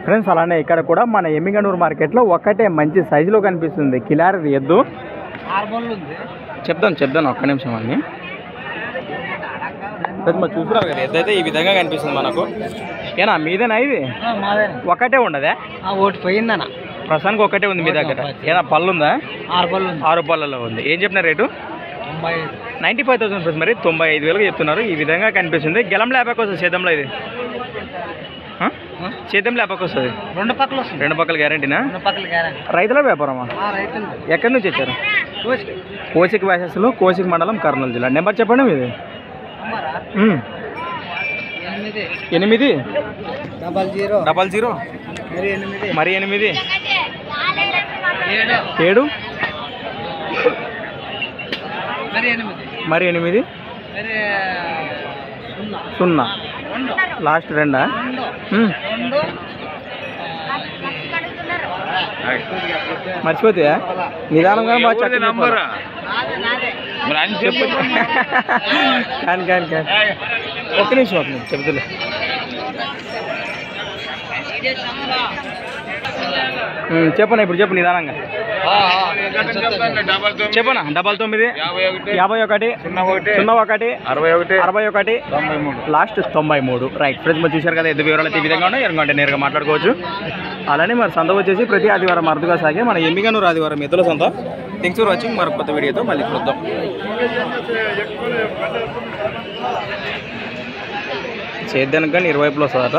Friends అలానే ఇక్కడ కూడా మన ఎమ్మిగనూరు మార్కెట్లో ఒక్కటే మంచి సైజులో కనిపిస్తుంది కిలారి ఎద్దు. చెప్దాం ఒక్క నిమిషం అన్ని మరి చూస్తున్నారు కదా ఎద్దు అయితే ఈ విధంగా కనిపిస్తుంది మనకు. ఏనా మీదేనా ఇది? ఒకటే ఉండదా? ఒకటి పోయిందన్న, ప్రస్తుతానికి ఒక్కటే ఉంది మీ దగ్గర. ఏనా పళ్ళు ఉందా? 6 పళ్ళలో ఉంది. ఏం చెప్పిన రేటు? 95,000 ఫ్రెండ్స్. మరి 95,000 చెప్తున్నారు. ఈ విధంగా కనిపిస్తుంది. గెలం లేపాకి వస్తుంది చేద్దాంలో ఇది చేద్దాం లేపాకి వస్తుంది. 2 పక్కలు వస్తుంది. 2 పక్కల గ్యారంటీనా? 2 పక్కల గ్యారంటీ. రైతుల వ్యాపారమా? ఎక్కడి నుంచి వచ్చారు? కోసిక్ వ్యాసెస్లో కోసిక్ మండలం కర్నూలు జిల్లా. నెంబర్ చెప్పండి మీది. 8 00 మరి 8 7 మరి 8 0 లాస్ట్ 2 మర్చిపోతే నిదానంగా కానీ ఒక్క నిమిషం చెప్తులే. చెప్పనా ఇప్పుడు చెప్పు నిదానంగా చెప్పనా. 99 51 01 61 లాస్ట్ 93. రైట్ ఫ్రెండ్స్ మరి చూశారు కదా ఎద్దు వివరాలు అయితే ఈ విధంగా ఉన్నాయి. ఎరుగంటే నేరుగా మాట్లాడుకోవచ్చు. అలానే మరి సంత వచ్చేసి ప్రతి ఆదివారం అరుదుగా సాగే మన ఎమ్మిగనూరు ఆదివారం ఎద్దుల సంత. Thanks for watching. మరొక కొత్త వీడియోతో మళ్ళీ చూద్దాం. చేద్దానికి కానీ ఇరువైపులో వస్తుందట.